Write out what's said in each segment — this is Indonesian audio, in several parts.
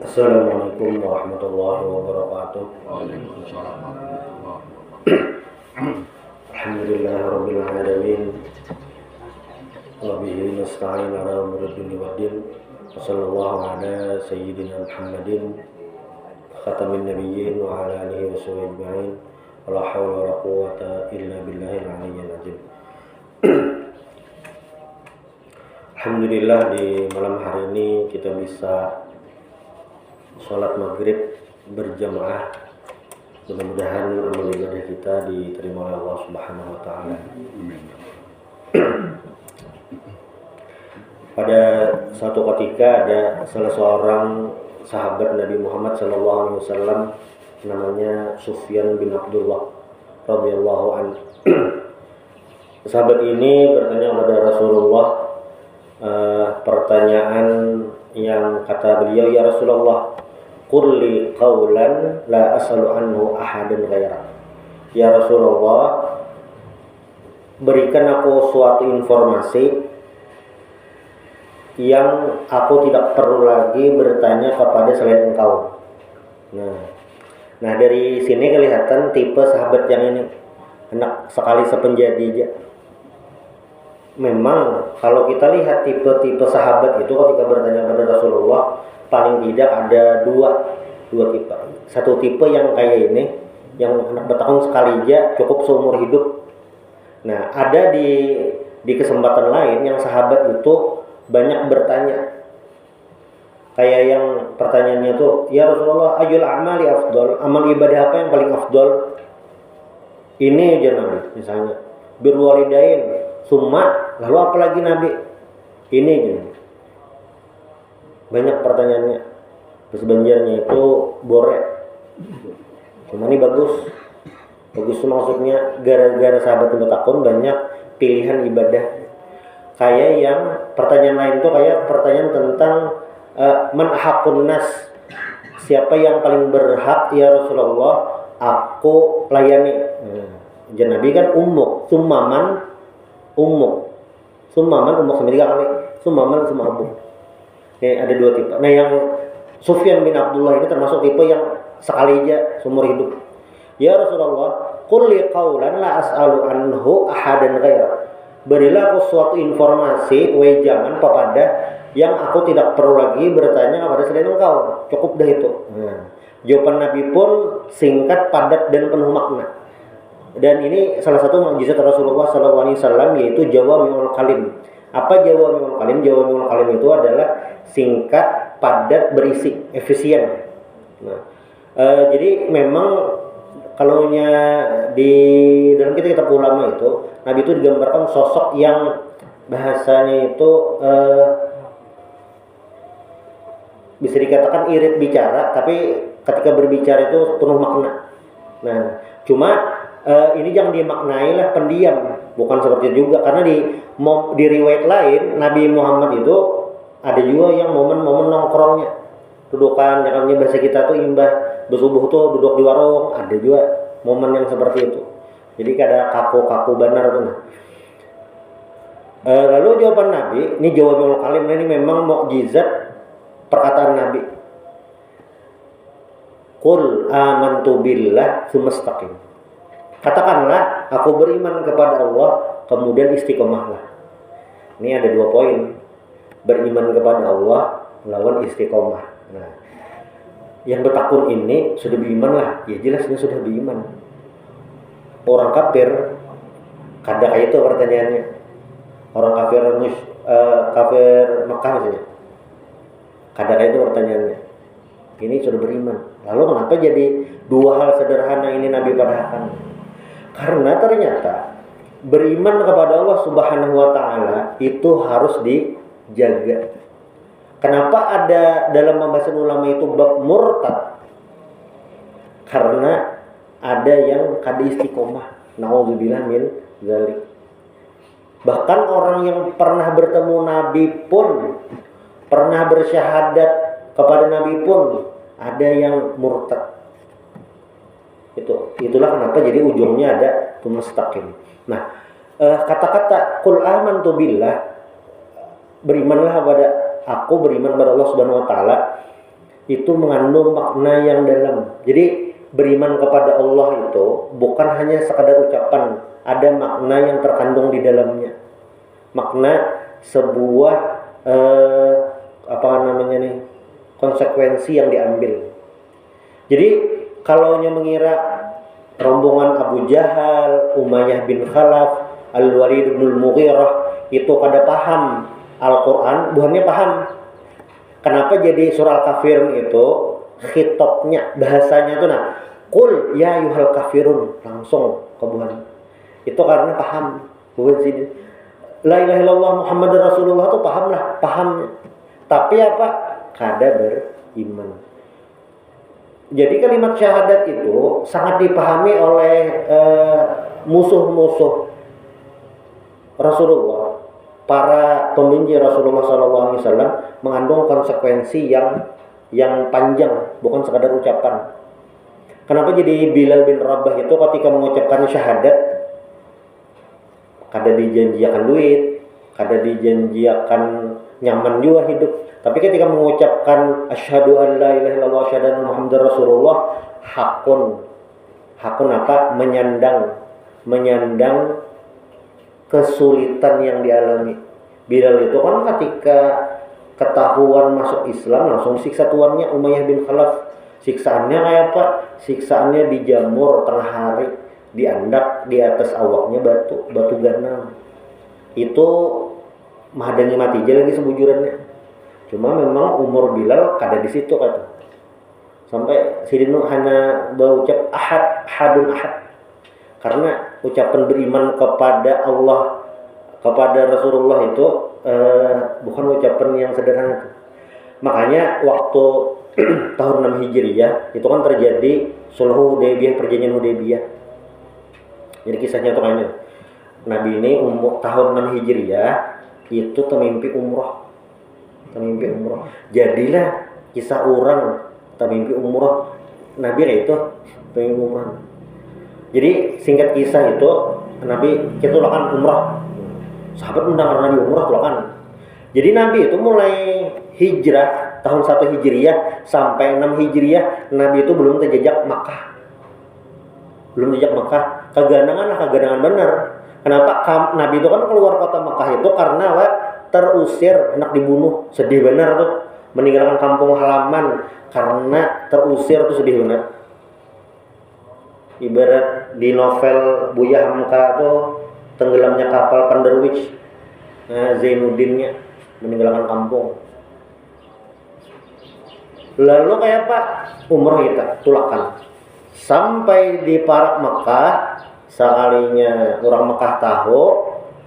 Assalamualaikum warahmatullahi wabarakatuh. Waalaikumsalam warahmatullahi wabarakatuh. Alhamdulillahirabbil alamin. Wa bihi nasta'in ala umuri dunya waddin. Wassallallahu ala sayyidina Muhammadin khatamin nabiyyin wa ala alihi washabihi ajma'in. Wala haula wala quwwata illa billahil aliyyil azim. Alhamdulillah di malam hari ini kita bisa sholat maghrib berjamaah. Mudah-mudahan amal ibadah kita diterima oleh Allah Subhanahu wa taala. Pada suatu ketika ada salah seorang sahabat Nabi Muhammad SAW, namanya Sufyan bin Abdullah radhiyallahu anhu. Sahabat ini bertanya kepada Rasulullah pertanyaan yang kata beliau, ya Rasulullah, qulli qawlan la as'alu anhu ahadan ghairak. Ya Rasulullah, berikan aku suatu informasi yang aku tidak perlu lagi bertanya kepada selain engkau. Nah dari sini kelihatan tipe sahabat yang ini enak sekali sepenjadi. Memang kalau kita lihat tipe-tipe sahabat itu ketika bertanya kepada Rasulullah, paling tidak ada dua tipe. Satu tipe yang kayak ini, yang anak bertahun sekali aja cukup seumur hidup. Nah, ada di kesempatan lain yang sahabat itu banyak bertanya. Kayak yang pertanyaannya tuh, ya Rasulullah, ayul amali afdol, amal ibadah apa yang paling afdol? Ini aja Nabi, misalnya birrul walidain, summa, lalu apa lagi Nabi? Ini aja. Banyak pertanyaannya. Terus banjarnya itu bore. Cuma ini bagus. Bagus itu maksudnya gara-gara sahabat itu takun banyak pilihan ibadah. Kayak yang pertanyaan lain itu kayak pertanyaan tentang man haqqun nas. Siapa yang paling berhak ya Rasulullah aku layani. Nabi kan ummuk, summaman ummuk. Summaman ummuk sama 3 kali. Summaman summa abuk. Ada dua tipe. Nah yang Sufyan bin Abdullah ini termasuk tipe yang sekali aja seumur hidup. Ya Rasulullah, qul li qawlan la as'alu anhu ahadan ghairak. Berilah aku suatu informasi wejangan kepada yang aku tidak perlu lagi bertanya kepada selain engkau. Cukup dah itu. Jawaban Nabi pun singkat, padat dan penuh makna. Dan ini salah satu mukjizat Rasulullah SAW, yaitu jawami'ul kalim. Apa jawami'ul kalim? Jawami'ul kalim itu adalah singkat, padat, berisi, efisien. Jadi memang kalau di dalam kitab ulama itu, Nabi itu digambarkan sosok yang bahasanya itu bisa dikatakan irit bicara, tapi ketika berbicara itu penuh makna. Nah, cuma ini jangan dimaknai lah pendiam, bukan seperti itu juga, karena di riwayat lain Nabi Muhammad itu ada juga yang momen-momen nongkrongnya, dudukan, jangannya bahasa kita tuh imbah bersubuh tuh duduk di warung, ada juga momen yang seperti itu. Jadi ada kaku benar tuh. Lalu jawaban Nabi, ini jawabul kalim, ini memang mukjizat perkataan Nabi. Qul amantu billah tsumastaqim. Katakanlah, aku beriman kepada Allah, kemudian istiqomahlah. Ini ada 2 poin. Beriman kepada Allah, lawan istiqomah. Nah, yang bertakun ini sudah beriman lah. Ya jelasnya sudah beriman. Orang kafir, kada kayak itu pertanyaannya. Orang kafir Mekah misalnya. Kada kayak itu pertanyaannya. Ini sudah beriman. Lalu kenapa jadi 2 hal sederhana ini Nabi padahkan? Karena ternyata beriman kepada Allah Subhanahu wa taala itu harus dijaga. Kenapa ada dalam pembahasan ulama itu bab murtad? Karena ada yang kada istiqomah. Nauzubillah min dzalik. Bahkan orang yang pernah bertemu Nabi pun, pernah bersyahadat kepada Nabi pun, ada yang murtad. Itulah kenapa jadi ujungnya ada mustaqim. Nah, kata-kata qul amantu billah, berimanlah kepada aku, beriman kepada Allah Subhanahu wa taala, itu mengandung makna yang dalam. Jadi beriman kepada Allah itu bukan hanya sekadar ucapan, ada makna yang terkandung di dalamnya. Makna sebuah apa namanya nih, konsekuensi yang diambil. Jadi kalau mengira rombongan Abu Jahal, Umayyah bin Khalaf, Al-Walid bin Al-Mughirah itu pada paham Al-Quran, bukannya paham. Kenapa jadi surah Al-Kafirun itu khitabnya, bahasanya itu Qul ya ayyuhal kafirun, langsung ke Tuhan. Itu karena paham. Bukan sih La ilaha illallah Muhammadur Rasulullah itu pahamnya. Tapi apa? Kada beriman. Jadi kalimat syahadat itu sangat dipahami oleh musuh-musuh Rasulullah. Para pembenci Rasulullah SAW mengandung konsekuensi yang panjang, bukan sekadar ucapan. Kenapa jadi Bilal bin Rabah itu ketika mengucapkan syahadat kada dijanjikan duit, kada dijanjikan nyaman juga hidup. Tapi ketika mengucapkan asyhadu an la ilaha illallah asyhadu anna muhammadar rasulullah, hakun apa? Menyandang kesulitan yang dialami. Bilal itu kan ketika ketahuan masuk Islam langsung siksa tuannya Umayyah bin Khalaf. Siksaannya kayak apa? Siksaannya dijamur tengah hari, diandak di atas awaknya batu ganam. Itu mahadani mati aja lagi sebujurannya. Cuma memang umur Bilal kada di situ kata. Sampai Sidinu hanya berucap ahadun ahad. Karena ucapan beriman kepada Allah, kepada Rasulullah itu bukan ucapan yang sederhana. Makanya waktu tahun 6 Hijriyah itu kan terjadi Sulh Hudaybiyah, perjanjian Hudaybiyah. Jadi kisahnya tuh kayaknya Nabi ini tahun 6 Hijriyah itu temimpi umroh. Jadilah kisah orang temimpi umroh Nabi itu temimpi umroh. Jadi singkat kisah itu Nabi kita lakukan umroh. Sahabat mendengar Nabi umroh lakukan. Jadi Nabi itu mulai hijrah tahun 1 Hijriyah sampai 6 Hijriyah, Nabi itu belum terjejak Makkah. Keganangan benar. Kenapa? Nabi itu kan keluar kota Makkah itu karena terusir, hendak dibunuh. Sedih benar tuh. Meninggalkan kampung halaman karena terusir tuh sedih benar. Ibarat di novel Buya Hamka tuh tenggelamnya kapal Panderwich. Zainuddinnya meninggalkan kampung. Lalu kayak apa? Umroh kita tulakan sampai di Parak Mekah. Sekalinya orang Mekah tahu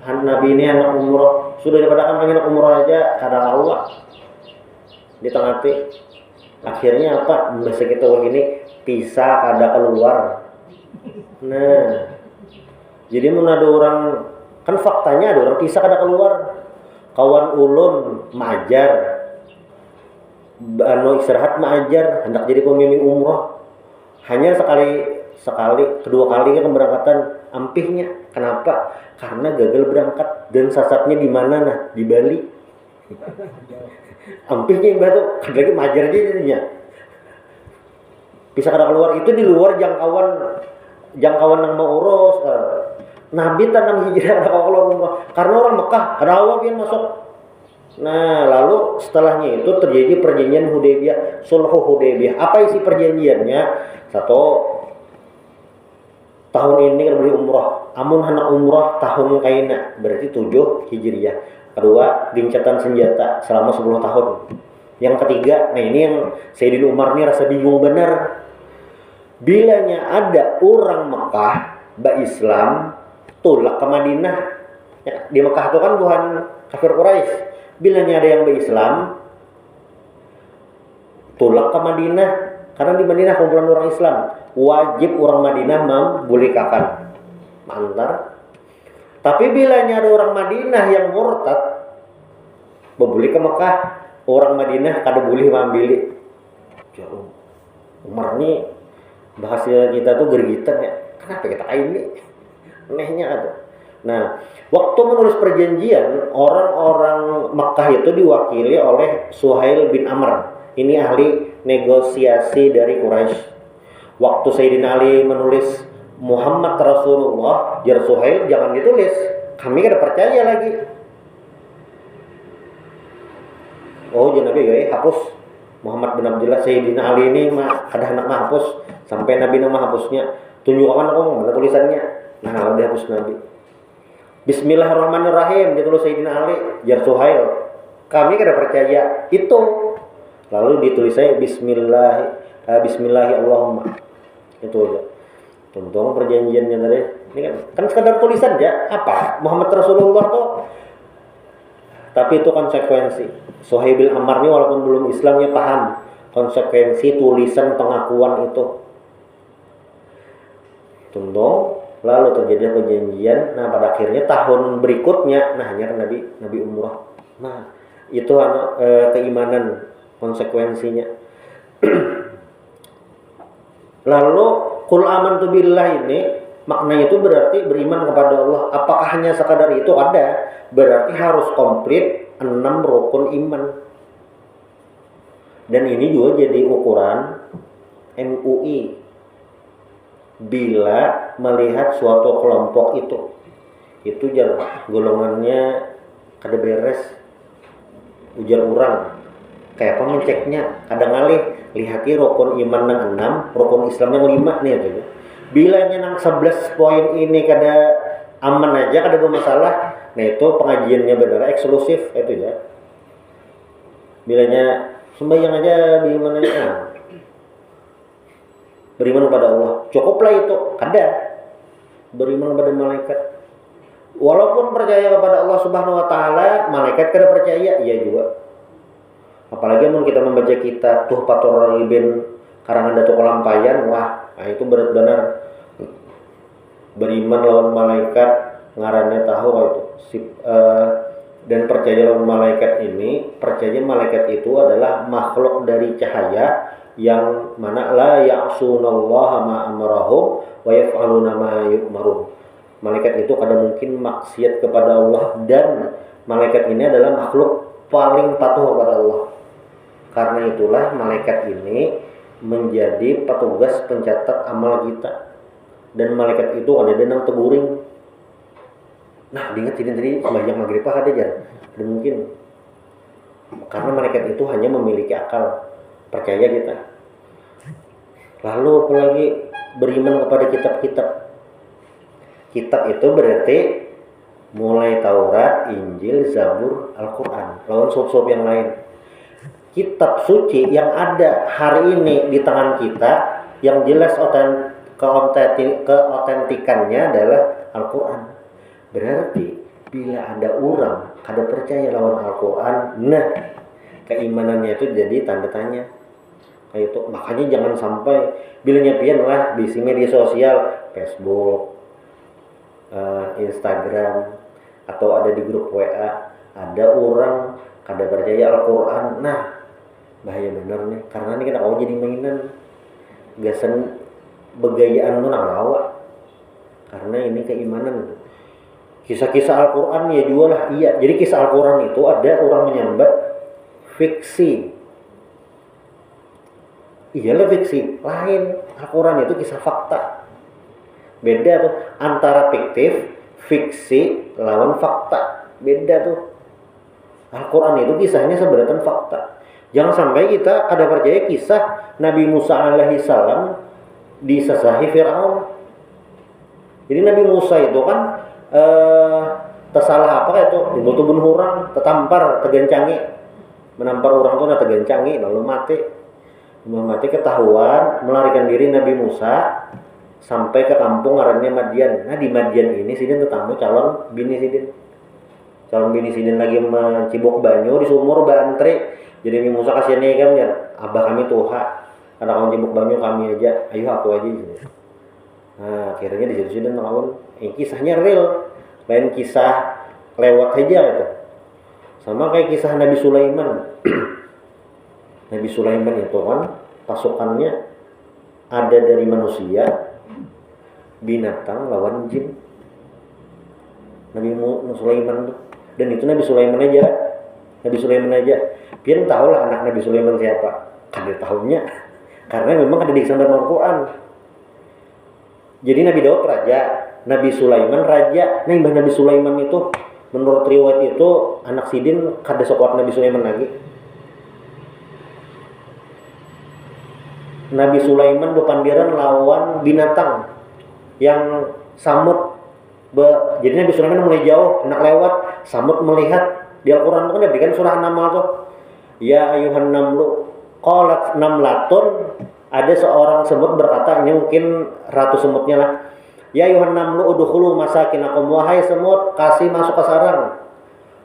Nabi ini anak umroh, sudah daripada kan pengen umroh aja kada Allah di tengah hati. Akhirnya apa? Bahasa kita ini pisah kada keluar. Nah, jadi mun ada orang, kan faktanya ada orang pisah kada keluar. Kawan ulun majar, istirahat majar, hendak jadi pemimpin umroh. Hanya sekali, kedua kali keberangkatan ampihnya. Kenapa? Karena gagal berangkat dan sasatnya di mana? Di Bali. Ampihnya yang batu, lagi majar aja jadinya. Bisa kada keluar itu di luar jangkauan yang mau urus. Nabi tanam hijrah kada keluar karena orang Mekah kada awak yang masuk. Nah, lalu setelahnya itu terjadi perjanjian Hudaybiyah, Sulh Hudaybiyah. Apa isi perjanjiannya? Satu, tahun ini kan beli umroh. Amun hendak umroh tahun kaina, berarti 7 Hijriyah. Kedua, gencatan senjata selama 10 tahun. Yang ketiga, nah ini yang Sayyidina Umar ini rasa bingung benar. Bilanya ada orang Mekah Islam tulak ke Madinah. Ya, di Mekah itu kan bukan kafir Quraisy. Bilanya ada yang Islam tulak ke Madinah, karena di Madinah kumpulan orang Islam, wajib orang Madinah membolehkan mantar. Tapi bilanya ada orang Madinah yang murtad, boleh ke Mekah, orang Madinah kada boleh mengambil. Umar ini bahasa kita tuh gergitan ya. Kenapa kita kayak ini? Anehnya ada. Nah, waktu menulis perjanjian, orang-orang Mekah itu diwakili oleh Suhail bin Amr. Ini ahli negosiasi dari Quraisy. Waktu Sayyidina Ali menulis Muhammad Rasulullah, jar Suhail, jangan ditulis, kami kada percaya lagi. Oh jangan Nabi ya hapus Muhammad bin Abdullah, Sayyidina Ali ini mah ada anak mah hapus, sampai Nabi nama hapusnya, tunjukkan aku mana tulisannya. Nah kalau dihapus Nabi. Bismillahirrahmanirrahim ditulis Sayyidina Ali, jar Suhail, kami kada percaya itu. Lalu ditulis saya Bismillahirrahmanirrahim. Itu aja. Tentang perjanjiannya tadi. Ini kan sekadar tulisan aja. Apa? Muhammad Rasulullah tuh. Tapi itu konsekuensi. Suhaib bin Ammar ini walaupun belum Islamnya paham konsekuensi tulisan pengakuan itu. Tentang lalu terjadi perjanjian. Nah pada akhirnya tahun berikutnya, nah hanya Nabi umrah. Nah itu keimanan konsekuensinya. Lalu qul amantu billah ini maknanya itu berarti beriman kepada Allah. Apakah hanya sekadar itu? Ada. Berarti harus komplit 6 rukun iman. Dan ini juga jadi ukuran MUI bila melihat suatu kelompok itu jangan golongannya kada beres, ujar orang kayak apa menceknya, kadang ngalih lihati rukun iman nang 6, rukun Islam yang 5 nih itu. Bilanya nang 11 poin ini kada aman aja, kada bermasalah. Nah itu pengajiannya benar eksklusif itu ya. Bilanya sembahyang aja beriman aja. Beriman kepada Allah. Cukuplah itu. Kada. Beriman kepada malaikat. Walaupun percaya kepada Allah Subhanahu wa taala, malaikat kada percaya, iya juga. Apalagi mun kita membaca kitab Tuhfatur Ragibin karangan Datuk Kolampayan, wah, nah itu berat benar. Beriman lawan malaikat ngarannya tahu itu dan percaya lawan malaikat ini, percaya malaikat itu adalah makhluk dari cahaya yang mana la ya'sunallaha ma amarahum wa yaf'aluna ma yu'marun. Malaikat itu kada mungkin maksiat kepada Allah, dan malaikat ini adalah makhluk paling patuh kepada Allah. Karena itulah malaikat ini menjadi petugas pencatat amal kita. Dan malaikat itu ada nang teguring. Nah, diingat tadi sembahyang maghrib ada aja. Dan mungkin karena malaikat itu hanya memiliki akal. Percaya kita. Lalu apalagi beriman kepada kitab-kitab. Kitab itu berarti mulai Taurat, Injil, Zabur, Al-Quran. Lawan sub-sub yang lain. Kitab suci yang ada hari ini di tangan kita, yang jelas keotentikannya adalah Al-Quran. Berarti bila ada orang kada percaya lawan Al-Quran, nah keimanannya itu jadi tanda tanya. Kayak itu. Makanya jangan sampai bila nyapian lah di media sosial, Facebook, Instagram, atau ada di grup WA, ada orang kada percaya Al-Quran. Nah bahaya benar nih, karena ini kita mau jadi mainan gasan begayaan tuh nang lawa. Karena ini keimanan. Kisah-kisah Al-Quran ya juga lah, iya. Jadi kisah Al-Quran itu ada orang menyambat fiksi. Iyalah fiksi. Lain, Al-Quran itu kisah fakta. Beda tuh antara fiktif, fiksi lawan fakta. Beda tuh. Al-Quran itu kisahnya sebenarnya fakta. Jangan sampai kita kada percaya kisah Nabi Musa alaihi salam disesahi Fir'aun. Jadi Nabi Musa itu kan tersalah apa itu, dimutubun orang, tertampar, tegancangi, menampar orang tuh tegancangi, lalu mati ketahuan, melarikan diri Nabi Musa sampai ke kampung ngarannya Madian. Nah di Madian ini Sidin ketemu calon bini Sidin lagi mencibok banyu di sumur bantri. Jadi Nabi Musa kasihan nih kan, abah kami tuha, anak kamu cibok banyu kami aja, ayo aku aja gitu. Nah akhirnya di situ ngelawan. Kisahnya real, lain kisah lewat aja gitu. Sama kayak kisah Nabi Sulaiman. Nabi Sulaiman itu kan pasukannya ada dari manusia, binatang lawan jin. Nabi Sulaiman tuh. Dan itu Nabi Sulaiman aja. Biar tahu lah anak Nabi Sulaiman siapa. Kada tahunya karena memang ada di dalam Al-Quran. Jadi Nabi Daud raja, Nabi Sulaiman raja. Nah, Mbah Nabi Sulaiman itu menurut riwayat itu anak sidin kada sekuat Nabi Sulaiman lagi. Nabi Sulaiman bepandiran lawan binatang yang samut. Jadi Nabi Sulaiman mulai jauh, nak lewat, samut melihat. Di Al-Quran itu kan diberikan surah An-Naml tuh. Ya ayuhan namlu qalat namlatun. Ada seorang semut berkata, ini mungkin ratu semutnya lah. Ya ayuhan namlu udkhulu masakinakum, wahai semut, kasih masuk ke sarang.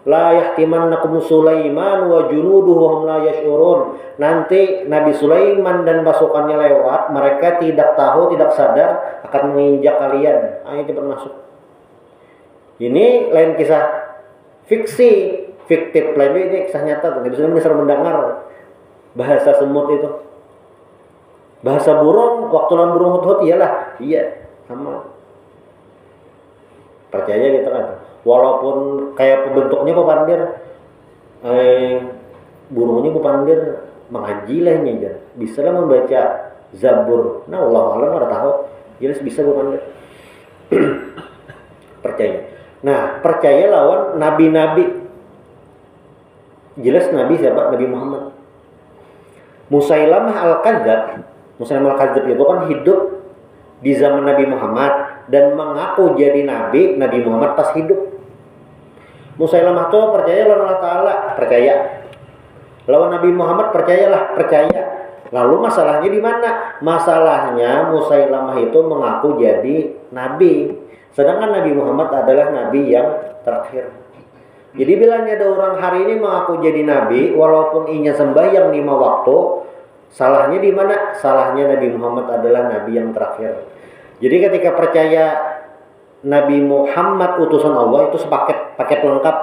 La yahtimannakum Sulaiman wa junuduhu hum la yash'urun. Nanti Nabi Sulaiman dan pasukannya lewat, mereka tidak tahu, tidak sadar akan menginjak kalian. Ayo cepat masuk. Ini lain kisah fiksi, fiktif lain ini kisah nyata. Nabi Sulaiman bisa mendengar bahasa semut itu. Bahasa burung, waktu lawan burung hut-hut iyalah, iya sama. Percaya gitu kan. Walaupun kayak bentuknya pepandir, burungnya pepandir mengaji lah ini aja. Bisa lah membaca Zabur. Nah, Allah alam ada tahu, jelas bisa pepandir. Percaya. Nah, percaya lawan nabi-nabi. Jelas nabi siapa? Nabi Muhammad. Musailamah al-Kadzdzab. Musailamah al-Kadzdzab itu kan hidup di zaman Nabi Muhammad dan mengaku jadi nabi Nabi Muhammad pas hidup. Musailamah itu percaya lawan Allah Ta'ala, percaya. Lawan Nabi Muhammad percayalah, percaya. Lalu masalahnya di mana? Masalahnya Musailamah itu mengaku jadi nabi, sedangkan Nabi Muhammad adalah nabi yang terakhir. Jadi bilangnya ada orang hari ini mengaku jadi nabi, walaupun inya sembahyang 5 waktu, salahnya di mana? Salahnya Nabi Muhammad adalah nabi yang terakhir. Jadi ketika percaya Nabi Muhammad utusan Allah itu paket lengkap.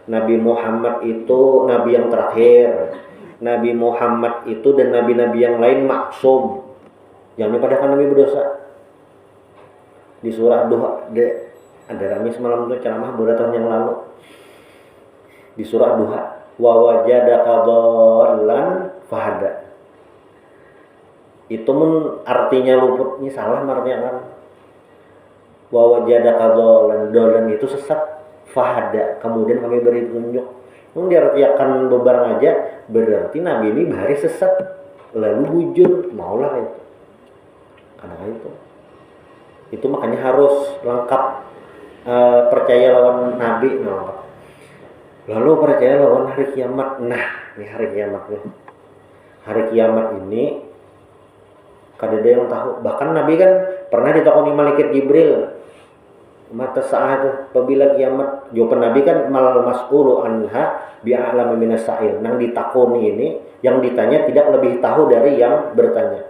Nabi Muhammad itu nabi yang terakhir. Nabi Muhammad itu dan nabi-nabi yang lain maksum. Jangan dipadahkan nabi berdosa. Di surah Duha, ada Rami semalam itu ceramah beberapa tahun yang lalu. Di surah Duha, wa wajadaka dhallan fahada. Itu artinya luput, ini salah artinya kan. Wa wajadaka dhallan itu sesat, fahada kemudian kami beri petunjuk. Yang diartikan bebarang aja berarti nabi ini bahari sesat lalu bujur, maulah itu. Karena itu makanya harus lengkap percaya lawan nabi lengkap. Lalu percaya lawan hari kiamat. Nah, ini hari kiamat nih. Hari kiamat ini kada ada yang tahu. Bahkan Nabi kan pernah ditakoni malaikat Jibril, mata saat apabila kiamat. Jawaban Nabi kan mal mas'ulu anha bi'a'lam minas sa'il. Nang ditakoni ini, yang ditanya tidak lebih tahu dari yang bertanya.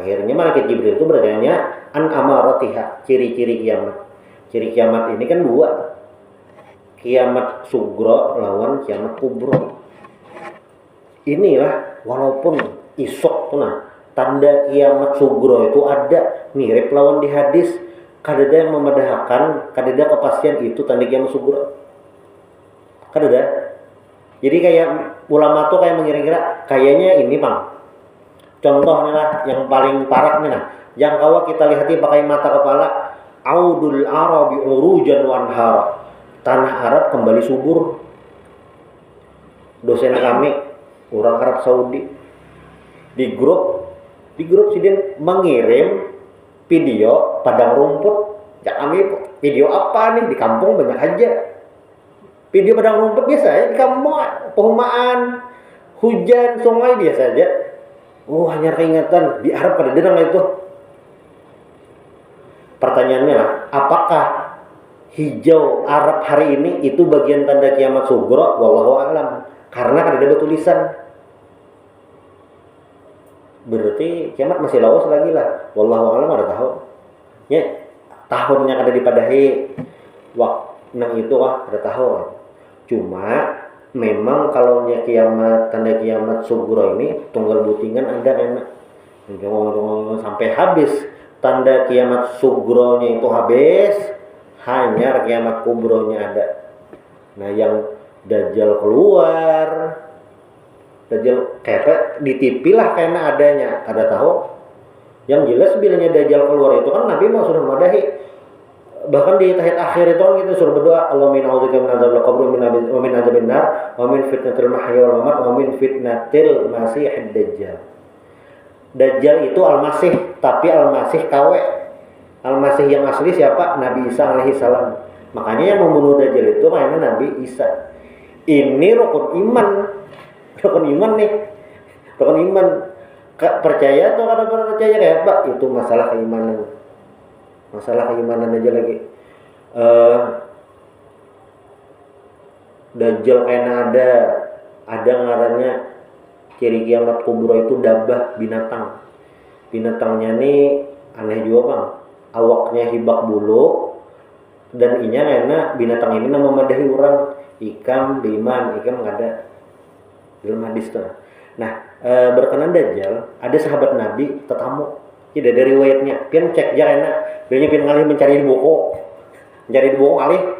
Akhirnya malaikat Jibril itu bertanya an amaratiha, ciri-ciri kiamat. Ciri kiamat ini kan 2. Kiamat sugro lawan kiamat kubro. Inilah walaupun isok tuh tanda kiamat sugro itu ada mirip lawan di hadis. Kadada yang memedahkan, kadada kepastian itu tanda kiamat sugro. Kadada. Jadi kayak ulama tuh kayak mengira-kira kayaknya ini bang. Contohnya lah yang paling parah nih yang kawa kita lihati pakai mata kepala. Audul Arabi urujan wanhara. Tanah Arab kembali subur. Dosen kami orang Arab Saudi di grup sidin mengirim video padang rumput. Ya kami video apa nih di kampung banyak aja. Video padang rumput biasa ya di kampung, perumahan, hujan, sungai biasa aja. Oh hanya keingatan di Arab pada denang itu. Pertanyaannya lah, apakah hijau Arab hari ini itu bagian tanda kiamat sugro? Wallahu a'lam. Karena kan ada tulisan. Berarti kiamat masih lawas lagi lah. Wallahu a'lam ada tahu. Ya, tahunnya ada dipadahi waktu nang itu ada tahu. Cuma memang kalau kiamat tanda kiamat sugro ini tunggal butingan ada enak. Sampai habis tanda kiamat sugronya itu habis. Hanya kiamat kubronya ada. Nah yang Dajjal keluar, Dajjal kayak di TV lah kayaknya adanya, ada tahu. Yang jelas bilangnya Dajjal keluar itu kan Nabi mah sudah madahi. Bahkan di tahiyat akhir itu kan gitu suruh berdoa, Allahumma a'udzubika min adzabil qabr wa min adzabin nar wa min fitnatil mahya wal mamat wa min fitnatil masiihid dajjal. Dajjal itu Al-Masih, tapi Al-Masih KW. Al-Masih yang asli siapa? Nabi Isa alaihi salam. Makanya yang membunuh Dajjal itu mainnya Nabi Isa. Ini rukun iman. Rukun iman nih. Rukun iman. Percaya atau kada percaya kayak Pak? Itu masalah keimanan. Masalah keimanan aja lagi. Dajjal kayaknya ada ngarannya ciri kiamat kubra itu dabah binatang. Binatangnya nih aneh juga Bang. Awaknya hibak bulu dan inya enak binatang ini nama madahi orang ikam biman ikam nggak ada dalam hadis tuh. Nah berkenan Dajjal ada sahabat Nabi tetamu tidak dari riwayatnya pian cek aja enak dia pian ngalih mencari di buku alih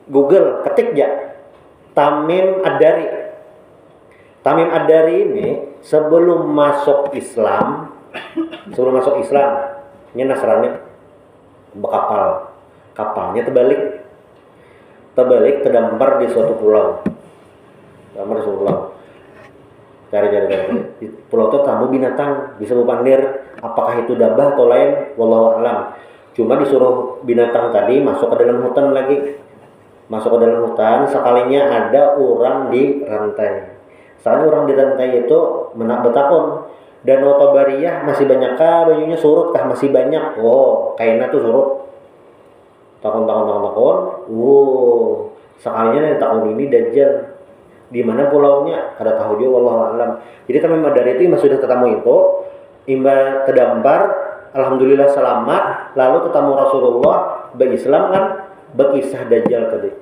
Google ketik ya Tamim Ad-Dari ini sebelum masuk Islam nya Nasrani kapalnya terbalik terdampar di suatu pulau. Cari di pulau itu tamu binatang bisa berpandir apakah itu dabah atau lain wallahu alam. Cuma disuruh binatang tadi masuk ke dalam hutan sekalinya ada orang di rantai. Sekali orang di rantai itu betakun Danau Tobariyah masih banyak kah bajunya surut kah masih banyak. Oh, kainnya tuh surut. Takun. Sekalinya dari tahun ini Dajjal. Di mana pulaunya? Kada tahu juga wallahu alam. Jadi Tamim Ad-Dari itu sudah ketemu itu imba terdampar alhamdulillah selamat lalu ketemu Rasulullah berislam kan berkisah Dajjal tadi.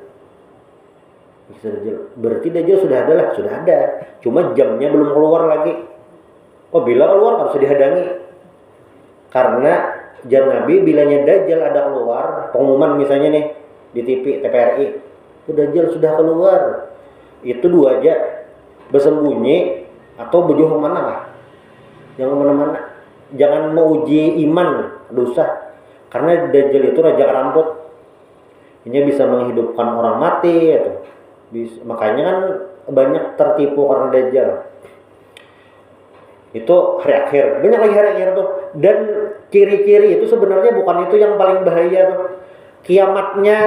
Berarti Dajjal sudah ada. Cuma jamnya belum keluar lagi. Oh bila keluar harus dihadangi karena jam Nabi bilanya Dajjal ada keluar pengumuman misalnya nih di TV TVRI itu Dajjal sudah keluar itu dua aja bersembunyi atau berjuang mana lah jangan mana-mana jangan mau uji iman dosa karena Dajjal itu raja rambut ini bisa menghidupkan orang mati atau makanya kan banyak tertipu karena Dajjal. Itu hari akhir, banyak lagi hari akhir tuh. Dan ciri-ciri itu sebenarnya bukan itu yang paling bahaya tuh. Kiamatnya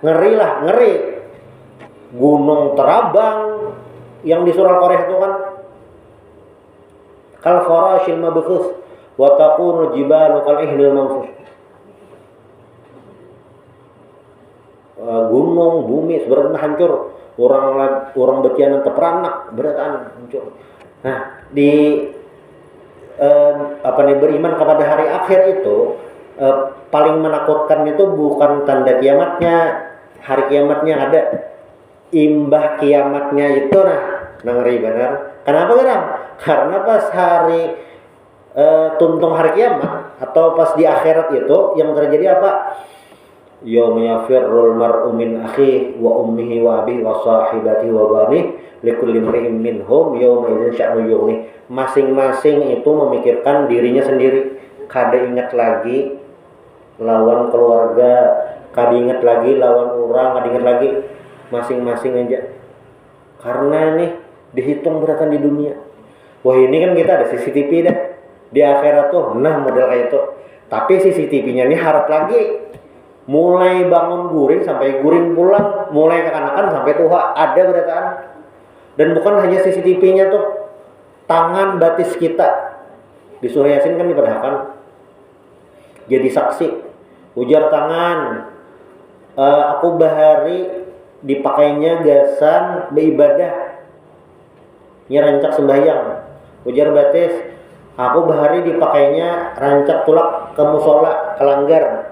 ngeri. Gunung terabang yang di surah Al-Qari'ah itu kan. Kal farashil mabthus wa taqunu jibalu kal ihnil manfush. Gunung, bumi sebenarnya hancur. Orang betianan terperanak, beratan hancur. Nah, beriman kepada hari akhir itu paling menakutkan itu bukan tanda kiamatnya, hari kiamatnya ada, imbah kiamatnya itu ngeri benar. Kenapa geram? Karena pas hari tuntung hari kiamat atau pas di akhirat itu yang terjadi apa? Yauma yafirrul mar'u min akhihi wa ummihi wa abihi wa sahibatihi wa banihi likulli imri'in minhum yawma idzin sya'nu yughni. Masing-masing itu memikirkan dirinya sendiri. Kada ingat lagi lawan keluarga, kada ingat lagi lawan orang, kada ingat lagi masing-masing aja. Karena nih dihitung beratan di dunia. Wah ini kan kita ada CCTV dah di akhirat tuh, model kayak itu. Tapi CCTV-nya ini harap lagi. Mulai bangun guring sampai guring pulang, mulai kekanakan sampai tua ada berataan. Dan bukan hanya CCTV-nya tuh, tangan batis kita di surah Yasin kan dipadahkan jadi saksi. Ujar tangan, aku bahari dipakainya gasan beribadah, rancak sembahyang. Ujar batis, aku bahari dipakainya rancak tulak ke musola, ke langgar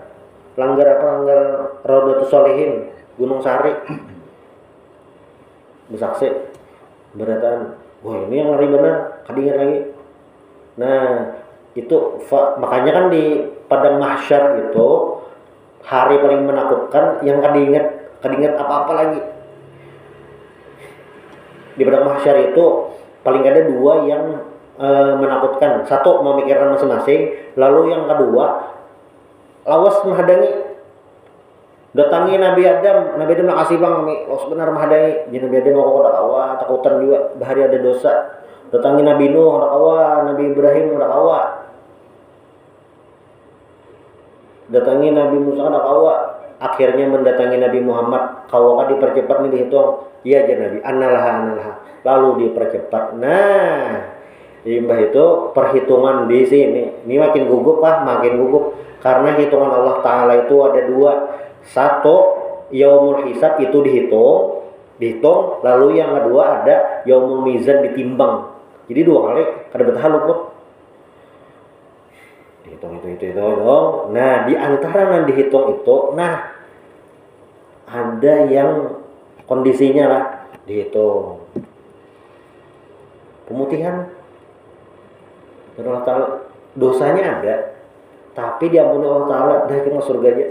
Raudatus Sholihin, Gunung Sari. Bersaksi berataan, wah ini yang ngeri benar, kadingat lagi. Nah itu makanya kan di padang mahsyar itu hari paling menakutkan yang kadingat apa-apa lagi. Di padang mahsyar itu paling ada dua yang menakutkan. Satu memikirkan masing-masing, lalu yang kedua lawas menghadangi. Datangi Nabi Adam makasih bang kami sebenar menghadangi. Jadi Nabi Adam mau ada kawa takutan juga bahari ada dosa. Datangi Nabi Nuh ada kawa, Nabi Ibrahim ada kawa. Datangi Nabi Musa ada kawa. Akhirnya mendatangi Nabi Muhammad, kawa dipercepat nih dihitung. Iya aja Nabi, analha. Lalu dipercepat. Nah, limbah itu perhitungan di sini. Ini makin gugup karena hitungan Allah Ta'ala itu ada dua. Satu, yaumul hisab itu dihitung, lalu yang kedua ada yaumul mizan ditimbang. Jadi dua kali kada betah luput. Dihitung itu. Nah, di antara yang dihitung itu, nah ada yang kondisinya lah dihitung. Pemutihan Allah Ta'ala, dosanya ada, tapi diampuni Allah Ta'ala, dah ke surga aja.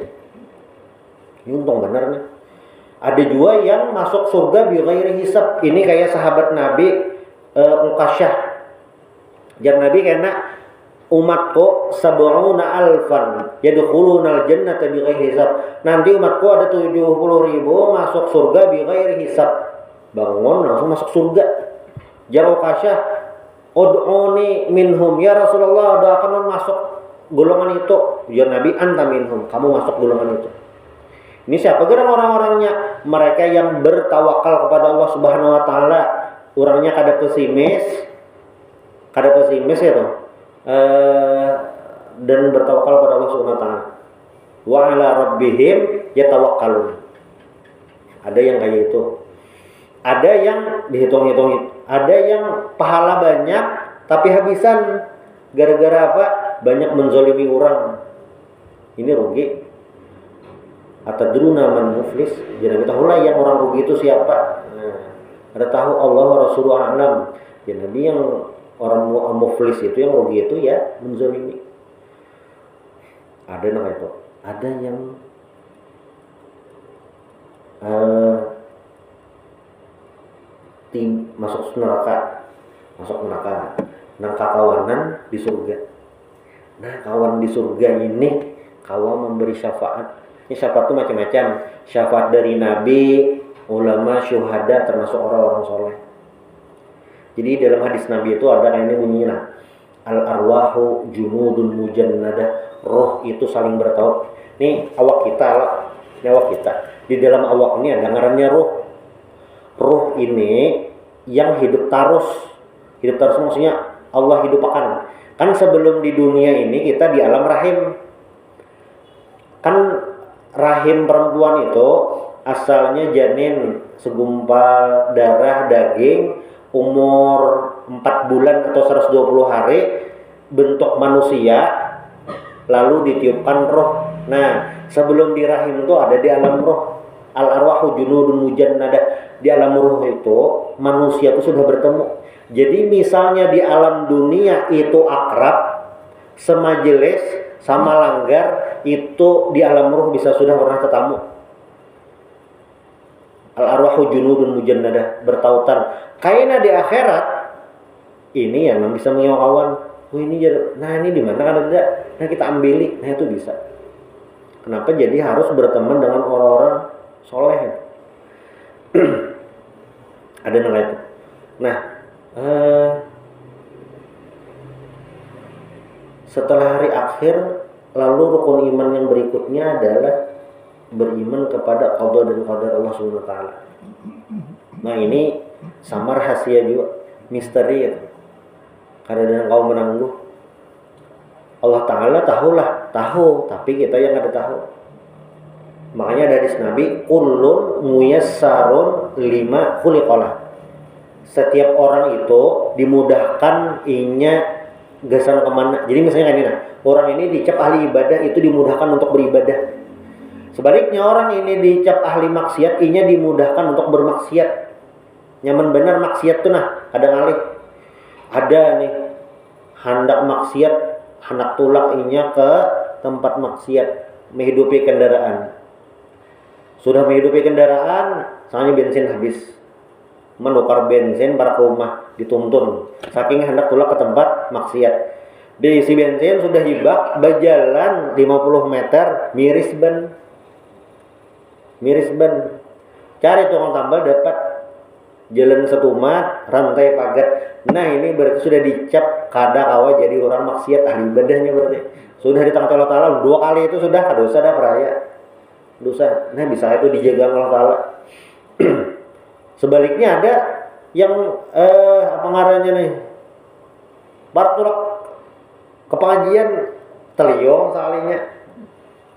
Ini untung benar nih. Ada juga yang masuk surga bi ghairi hisab. Ini kayak sahabat Nabi Uqasyah. Jar Nabi karena umatku sab'una alfan yadkhuluna al-jannata bi ghairi hisab. Nanti umatku ada 70.000 masuk surga bi ghairi hisab. Bangun langsung masuk surga. Jar Uqasyah, ud'uni minhum ya Rasulullah, doakan masuk golongan itu. Ya Nabi, anta minhum, kamu masuk golongan itu. Ini siapa? Gerang orang-orangnya, mereka yang bertawakal kepada Allah Subhanahu wa taala. Orangnya kada pesimis ya toh. Dan bertawakal kepada Allah Subhanahu wa taala. Wa ala rabbihim yatawakkalun. Ada yang kayak itu. Ada yang dihitung-hitung, ada yang pahala banyak tapi habisan gara-gara apa? Banyak menzolimi orang. Ini rugi. Atadruna man muflis? Jangan kita tahulah yang orang rugi itu siapa. Nah, ada tahu Allah wa Rasulullah a'lam. Ya Nabi yang orang muflis itu yang rugi itu ya menzolimi. Ada yang itu. Ada yang masuk neraka. Nang kawanan di surga. Nah, kawan di surga ini kawan memberi syafaat. Ini syafaat itu macam-macam. Syafaat dari nabi, ulama, syuhada, termasuk orang-orang soleh. Jadi dalam hadis Nabi itu ada kayak ini bunyinya. Al-arwahu junudun mujannadah. Roh itu saling bertaut. Ini awak kita lah. Ini awak kita. Di dalam awak ini ada ngarannya roh. Roh ini yang hidup terus. Hidup terus maksudnya Allah hidupkan. Kan sebelum di dunia ini kita di alam rahim. Kan rahim perempuan itu asalnya janin, segumpal darah daging, umur 4 bulan atau 120 hari, bentuk manusia, lalu ditiupkan roh. Nah, sebelum di rahim itu ada di alam roh. Al-arwahu junudun mujannadah. Di alam roh itu manusia itu sudah bertemu. Jadi misalnya di alam dunia itu akrab, semajelis, sama langgar, itu di alam ruh bisa sudah pernah ketemu. Al-arwahu junudun mujannadah, bertautan. Kayaknya di akhirat ini yang bisa mengawan. Oh ini jadi, nah ini di mana kan ada? Nah kita ambili, nah itu bisa. Kenapa? Jadi harus berteman dengan orang-orang soleh. Ada nama itu. Nah, setelah hari akhir, lalu rukun iman yang berikutnya adalah beriman kepada qada dan qadar Allah Subhanahu wa taala. Nah, ini sama rahasia juga, misteri ya. Karena kau menangguh. Allah Ta'ala tahu, tapi kita yang ada tahu. Makanya dari Nabi, kullun muyassarun lima khuliqalah. Setiap orang itu dimudahkan inya gasan kemana. Jadi misalnya kan ini, orang ini dicap ahli ibadah itu dimudahkan untuk beribadah. Sebaliknya orang ini dicap ahli maksiat, inya dimudahkan untuk bermaksiat. Nyaman benar maksiat tuh nah, kadang alih. Ada nih hendak maksiat, hendak tulak inya ke tempat maksiat, menghidupi kendaraan. Sudah menghidupi kendaraan, soalnya bensin habis. menukar bensin para rumah dituntun saking hendak tulak ke tempat maksiat. Diisi bensin sudah hibak berjalan 50 meter miris ban cari tukang tambal dapat jalan setumat rantai pagar. Nah ini berarti sudah dicap kada kawa jadi orang maksiat ahli ibadahnya, berarti sudah ditangkap Allah Ta'ala 2 kali itu sudah dosa dah peraya dosa. Nah bisa itu dijaga Allah Ta'ala. Sebaliknya ada yang apa ngarannya nih barak ke pengajian telio salinya.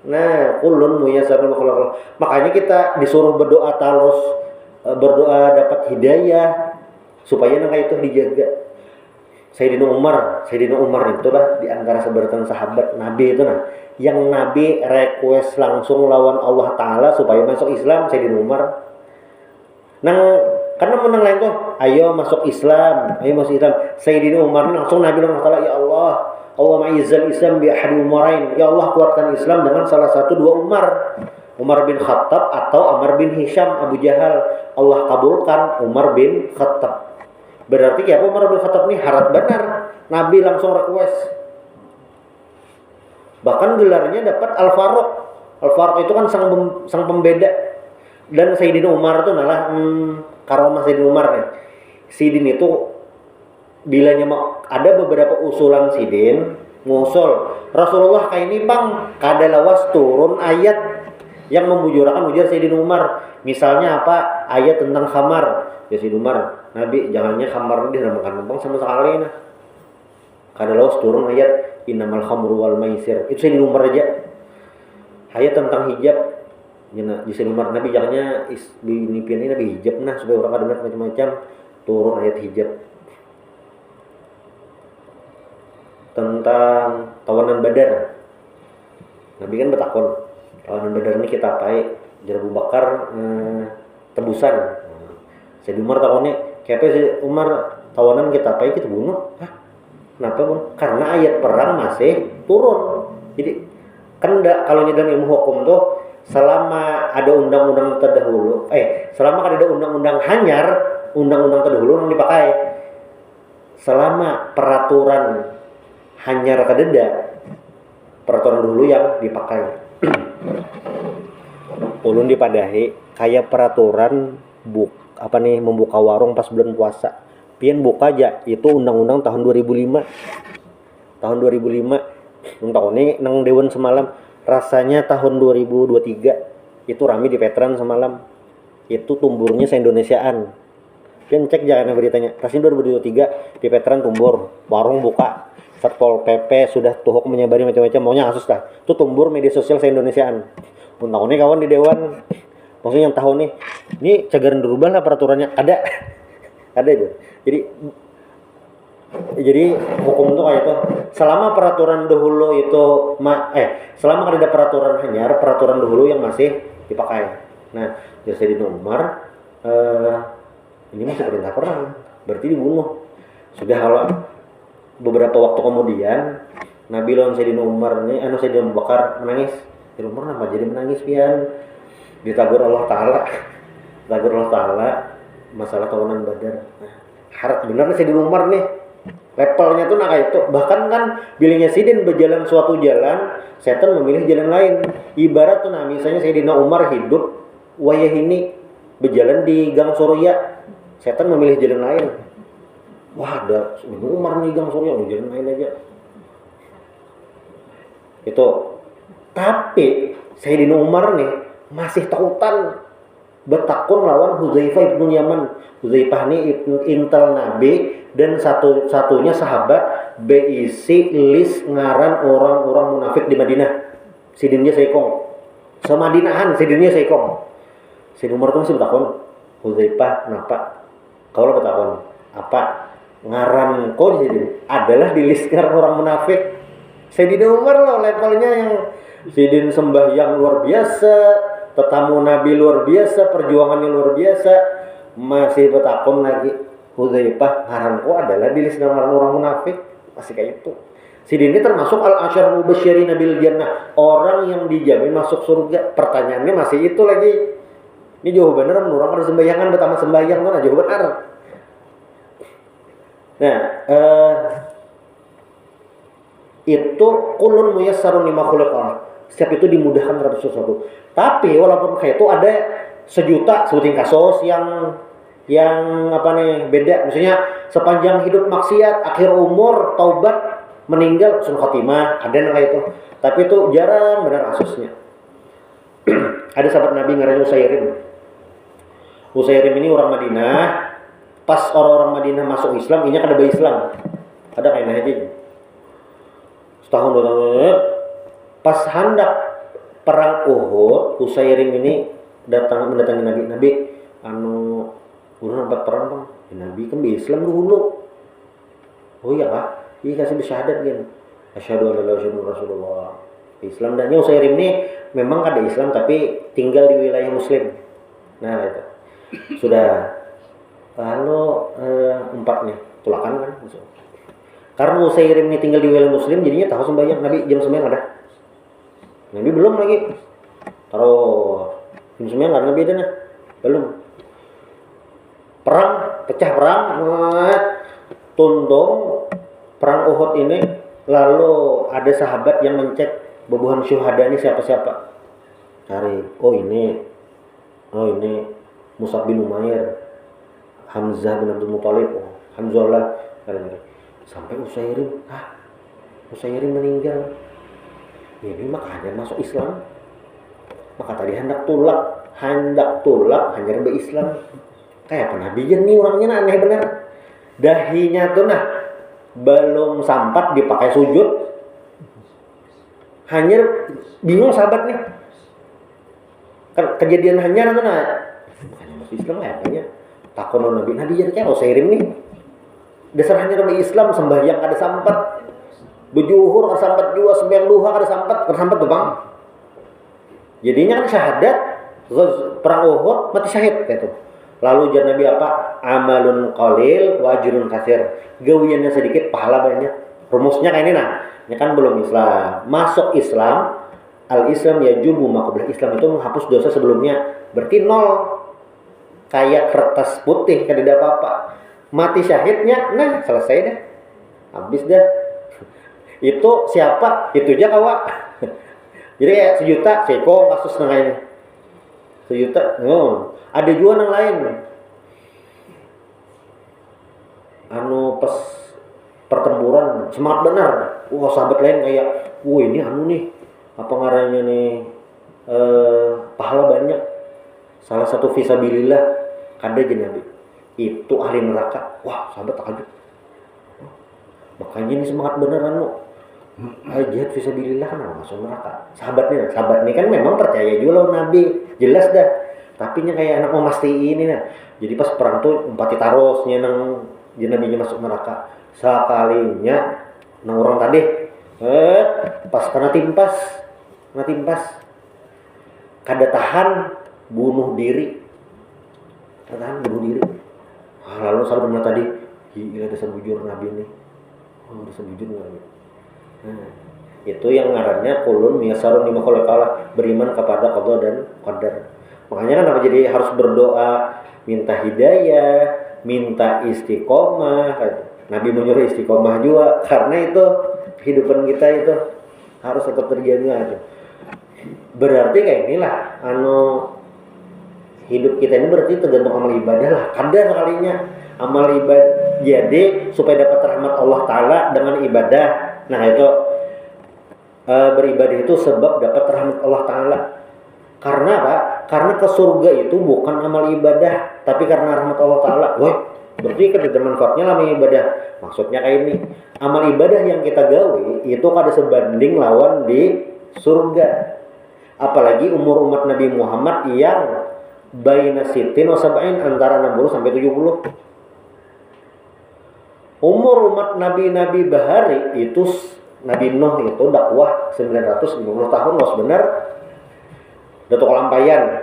Nah kulun muyasarun makhluk. Makanya kita disuruh berdoa terus, berdoa dapat hidayah supaya nangka itu dijaga. Sayyidina Umar itulah di antara seberatan sahabat Nabi itu nah yang Nabi request langsung lawan Allah Ta'ala supaya masuk Islam. Sayyidina Umar karena menang lain tuh ayo masuk Islam. Sayyidina Umar langsung Nabi Allah Ta'ala, ya Allah ma'izzal Islam bi ahadi umarain, ya Allah kuatkan Islam dengan salah satu 2 Umar bin Khattab atau Amr bin Hisham Abu Jahal. Allah kabulkan Umar bin Khattab. Berarti ya Umar bin Khattab ini harat benar. Nabi langsung request. Bahkan gelarnya dapat Al-Faruq. Al-Faruq itu kan sang pembeda. Dan Sayyidina Umar itu nalah karomah Sayyidina Umar nih. Sidin itu bilanya mau ada beberapa usulan Sidin ngusul Rasulullah kayak ini bang kada lawas turun ayat yang membujurakan ujar Sayyidina Umar. Misalnya apa? Ayat tentang khamar. Ya Sayyidina Umar, Nabi jangannya khamar ini dinamakan bang sama sekali nah. Kada lawas turun ayat innamal khamru wal maisir. Itu Sayyidina Umar aja. Ayat tentang hijab. Ya di Sayyidina Umar, Nabi jangannya di nipian ini Nabi hijab nah supaya orang kada macam-macam. Turun ayat hijab. Tentang tawanan Badar. Nabi kan bertakon, tawanan Badar ini kita apai? Jar Abu Bakar tebusan. Sayyidina Umar takonnya, "Kepe Sayyidina Umar tawanan kita apai kita bunuh?" Hah? Kenapa, Bun? Karena ayat perang masih turun. Jadi kan kalau dalam ilmu hukum tuh selama ada undang-undang terdahulu, selama ada undang-undang hanyar, undang-undang terdahulu yang dipakai. Selama peraturan hanyar kededa, peraturan dulu yang dipakai. Ulun dipadahi kayak peraturan membuka warung pas bulan puasa. Pian buka aja itu undang-undang tahun 2005. Tahun 2005 tahun ini nang dewan semalam rasanya tahun 2023 itu rame di veteran semalam. Itu tumburnya se-Indonesiaan. Pian cek jangan beritanya. Rasanya 2023 di veteran tumbur, warung buka. Satpol PP sudah tuhuk menyabari macam-macam maunya kasus lah. Itu tumbur media sosial se-Indonesiaan. Pun tahun ini kawan di dewan maksudnya yang tahun ini cagaran dirubah lah peraturannya ada itu. Jadi hukum itu kayak itu. Selama peraturan dahulu itu selama ada peraturan hanyar, peraturan dahulu yang masih dipakai. Nah, jadi Sayyidina Umar ini masih perintah perang, berarti dibunuh. Sudah kalau beberapa waktu kemudian Nabi lawan Sayyidina Umar ini Sayyidina Abu Bakar menangis. Sayyidina Umar kenapa jadi menangis pian? Ditagur Allah Ta'ala masalah tawanan Badar. Nah, harap benar nih Sayyidina Umar nih. Levelnya tuh kayak itu. Bahkan kan bilangnya Sidin berjalan suatu jalan, setan memilih jalan lain. Ibarat tuh misalnya Sayyidina Umar hidup wayah ini berjalan di Gang Surya, setan memilih jalan lain. Wah, ada Sayyidina Umar nih Gang Surya, jalan lain aja. Itu. Tapi Sayyidina Umar nih masih tautan bertakun lawan Hudzaifah ibn Yaman. Hudzaifah ini intel Nabi dan satu-satunya sahabat berisi list ngaran orang-orang munafik di Madinah. Sidinnya Saikong. Semadinahan sidinnya Saikong. Sayyidina Umar itu masih bertakun, Hudzaifah kenapa? Kalau bertakun, apa? Ngaran kau di sini adalah di list ngaran orang munafik. Sayyidina Umar loh levelnya yang Sidin sembahyang luar biasa, tetamu Nabi luar biasa, perjuangannya luar biasa, masih bertakun lagi. Hudzaifah ngaranku adalah di list orang munafik, masih kayak itu. Sidin ini termasuk al-asyarul mubasysyirina bil jannah, orang yang dijamin masuk surga. Pertanyaannya masih itu lagi. Ini jauh bener menurang ada sembayangan betama sembayang mana jauh bener. Nah, itu kulun muyassarun lima khuliqa. Setiap itu dimudahkan terhadap sesuatu. Tapi walaupun kayak itu ada sejuta sebutin kasus yang apa nih beda. Misalnya sepanjang hidup maksiat, akhir umur taubat, meninggal husnul khotimah, ada yang kayak itu. Tapi itu jarang benar kasusnya. Ada sahabat Nabi namanya Usairim. Usairim ini orang Madinah. Pas orang-orang Madinah masuk Islam, ini kan ada bayi Islam. Ada kayak aja. Setahun 2 tahun. Pas hendak perang Uhud, Usairim ini mendatangi Nabi. Nabi, urun nampak perang bang. Ya, Nabi kan bayi Islam dulu. Oh iya kah? Iya kasih bersyahadat kan. Asyhadu an la ilaha illallah Rasulullah. Islam dan Usairim ini memang ada Islam tapi tinggal di wilayah Muslim. Nah itu sudah lalu empatnya tulakan kan. Karena Usairim ini tinggal di wilayah Muslim, jadinya tahu sembahyang. Nabi jam 9 ada. Nabi belum lagi. Taruh jam 9 ada Nabi ada nah. Belum. Perang, pecah perang, tuntung perang Uhud ini, lalu ada sahabat yang mencek bebuhan syuhada ini siapa-siapa. Cari, oh ini Mus'ab bin Umair, Hamzah bin Abdul Muthalib, Hamzah cari. Sampai Usairim meninggal. Ini makanya masuk Islam. Maka tadi hendak tulak hanya berislam. Kayak apa Nabiyan nih orangnya aneh bener. Dahinya tuh belum sampat dipakai sujud. Hanya bingung sahabat nih. Kejadian hanya tuh makanya masuk Islam kayaknya. Takon Nabi jadi kayak Usairim nih. Dasar hanya Nabi Islam sembahyang kada sampat. Bejuhur kada sampat juga, sembahyang duha kada sampat tuh bang. Jadinya kan syahadat perang Uhud mati syahid gitu. Lalu jar Nabi apa? Amalun qalil wa ajrun katsir. Gawiannya sedikit, pahala banyak. Rumusnya kayak ini ini kan belum Islam. Masuk Islam, al-Islam yajubu ma qabla Islam itu menghapus dosa sebelumnya. Berarti 0. Kayak kertas putih, kada ada apa-apa. Mati syahidnya, selesai dah. Habis dah. Itu siapa? Itu aja kawan. Jadi kayak sejuta, seko kasus ini. Sejuta, ada juga yang lain. Pas pertempuran semangat benar. Wah sahabat lain kayak, ini nih, apa ngarannya nih, pahala banyak. Salah satu fisabilillah kada aja Nabi. Itu ahli neraka. Wah sahabat takjub. Makanya ini semangat beneran jihad fisabilillah kan masuk neraka. Sahabat nih kan memang percaya juga loh Nabi. Jelas dah. Tapi nya kayak anak mau mastiin ini Jadi pas perang tuh empati tarosnya nang Nabinya masuk neraka. Sekalinya nang orang tadi pas kena timpas kada tahan bunuh diri. Lalu sahabat tadi gila dasar bujur Nabi ini. Dasar bujur Nabi. Itu yang ngarannya kulun miyasarun lima khuliqa, beriman kepada qada dan qadar. Makanya kan jadi harus berdoa, minta hidayah, minta istiqomah. Nabi menyuruh istiqomah juga karena itu kehidupan kita itu harus tetap terjaga. Berarti kayak inilah hidup kita ini berarti tergantung amal ibadah lah. Kadar sekalinya amal ibadah. Jadi supaya dapat rahmat Allah Ta'ala dengan ibadah. Nah itu beribadah itu sebab dapat rahmat Allah Ta'ala. Karena apa? Karena ke surga itu bukan amal ibadah, tapi karena rahmat Allah Ta'ala. Berarti kan ada manfaatnya lah ibadah. Maksudnya kayak ini, amal ibadah yang kita gawe itu kada sebanding lawan di surga. Apalagi umur umat Nabi Muhammad yang baina sitin wa sab'in, antara 60 sampai 70. Umur umat nabi-nabi bahari itu Nabi Nuh itu dakwah 950 tahun loh sebenar. Datuk Lampayan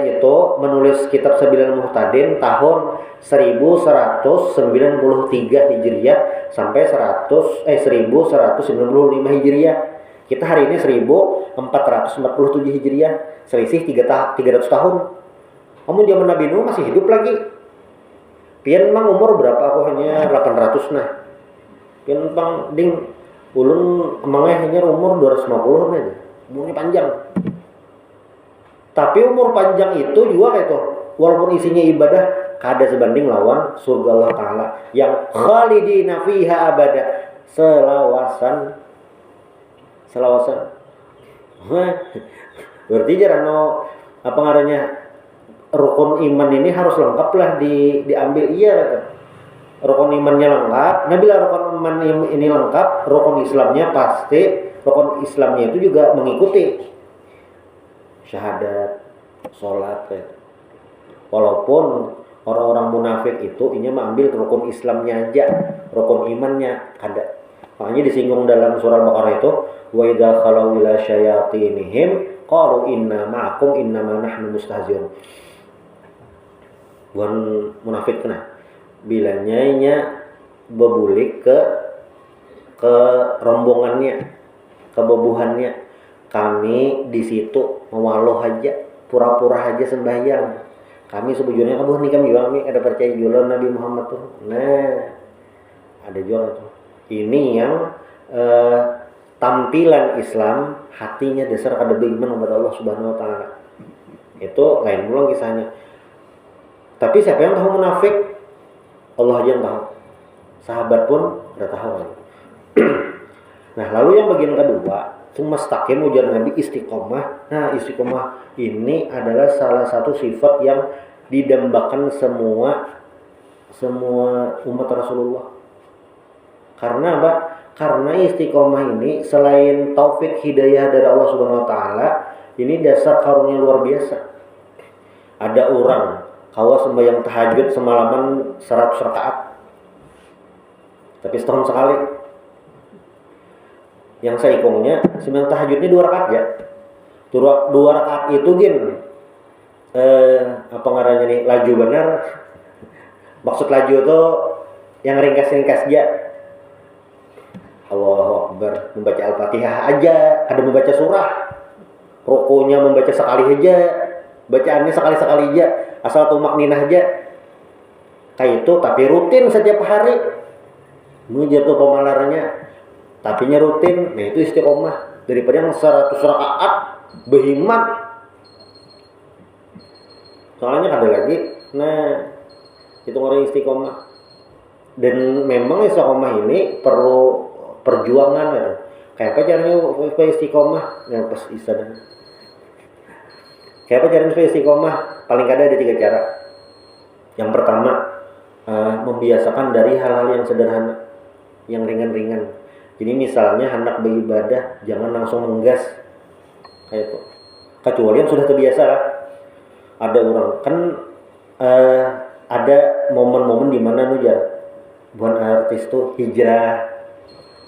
itu menulis kitab Sabilal Muhtadin tahun 1193 Hijriah sampai 1195 Hijriah. Kita hari ini 1447 Hijriah, selisih 300 tahun. Kamu zaman Nabi Nuh masih hidup lagi. Pian mang umur berapa? Aku hanya 800 nah. Pian pang ding ulun emangnya hanya umur 250 aja. Umurnya panjang. Tapi umur panjang itu juga kayak tuh, walaupun isinya ibadah, kada sebanding lawan surga Allah Ta'ala yang khalidina fiha abada, selawasan. Berarti jarano apa ngarannya, rukun iman ini harus lengkap lah diambil. Iya kata. Rukun imannya lengkap. Nah bila rukun iman ini lengkap, rukun Islamnya pasti, rukun Islamnya itu juga mengikuti syahadat, sholat. Walaupun orang-orang munafik itu ini mengambil rukun Islamnya aja, rukun imannya ada. Makanya disinggung dalam surah Al-Baqarah itu, wa idza khalau ila syayatinihim qalu inna ma'akum innama nahnu mustahzi'un. Bukan munafik kena. Bila nyainya bebulik ke rombongannya, ke bebuhannya, kami di situ mewaloh aja, pura-pura aja sembahyang. Kami sebujurnya kamu nih, kami ada percaya juga Nabi Muhammad tuh. Nah, ada juga tuh. Ini yang tampilan Islam, hatinya dasar kada beriman kepada Allah Subhanahu wa taala. Itu lain pulang kisahnya. Tapi siapa yang tahu munafik? Allah aja yang tahu. Sahabat pun udah tahu. Nah, lalu yang bagian kedua, mustaqim ujar Nabi istiqomah. Nah, istiqomah ini adalah salah satu sifat yang didambakan semua umat Rasulullah. Karena apa? Karena istiqomah ini selain taufik hidayah dari Allah Subhanahu wa taala, ini dasar karunia luar biasa. Ada orang kawa sembahyang tahajud semalaman 100 rakaat. Tapi setahun sekali. Yang saya ikungnya sembahyang tahajudnya 2 rakaat ya. 2 rakaat itu apa ngarannya nih, laju benar. Maksud laju itu yang ringkas-ringkas aja. Allahu Akbar, membaca Al-Fatihah aja, ada membaca surah. Rukunya membaca sekali aja, bacaannya sekali-sekali aja, asal tumak ninah aja. Kayak itu, tapi rutin setiap hari. Mujar tuh pemalarannya, tapinya rutin. Nah itu istiqomah. Daripada yang 100 rakaat behimat. Soalnya ada lagi. Nah, itu orang istiqomah. Dan memang istiqomah ini perlu perjuangan ya. Kayak apa caranya supaya istiqomah? Yang pas ibadah. Kayak apa caranya supaya istiqomah? Paling kada ada 3 cara. Yang pertama, membiasakan dari hal-hal yang sederhana, yang ringan-ringan. Jadi misalnya hendak beribadah, jangan langsung menggas. Kayak itu. Kecuali yang sudah terbiasa lah. Ada orang kan ada momen-momen di mana nujar bukan artis tuh hijrah.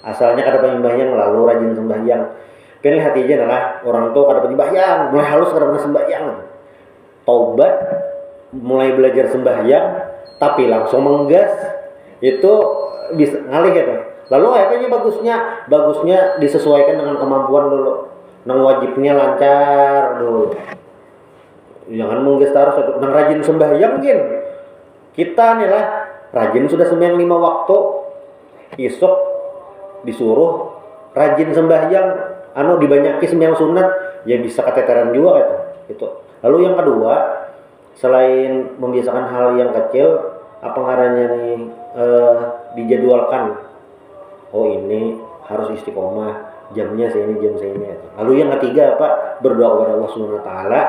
Asalnya kada penyembahyang lalu rajin sembahyang. Pilih hati aja adalah orang tuh kada penyembahyang, mulai halus kada pernah sembahyang. Taubat, mulai belajar sembahyang, tapi langsung menggas, itu bisa ngalih ya tuh. Lalu apanya bagusnya? Bagusnya disesuaikan dengan kemampuan dulu. Nang wajibnya lancar dulu. Jangan menggas terus, nang rajin sembahyang gin. Kita nih lah rajin sudah sembahyang 5 waktu. Isuk disuruh rajin sembahyang, dibanyaki sembahyang sunat, ya bisa keteteran juga gitu. Lalu yang kedua, selain membiasakan hal yang kecil, apa ngarannya nih, dijadwalkan. Oh ini harus istiqomah, jamnya segini, jam segini. Lalu yang ketiga apa? Berdoa kepada Allah Subhanahu wa taala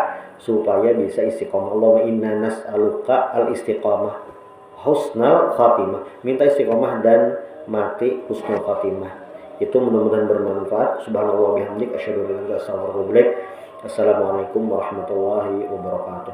supaya bisa istiqomah. Allahumma inna nas'aluka al-istiqomah husnal khatimah. Minta istiqomah dan mati husnul khatimah. Itu mudah-mudahan bermanfaat. Subhanallah bihamdik asyhadu an la ilaha illa anta astaghfiruka wa atubu ilaik. Assalamualaikum warahmatullahi wabarakatuh.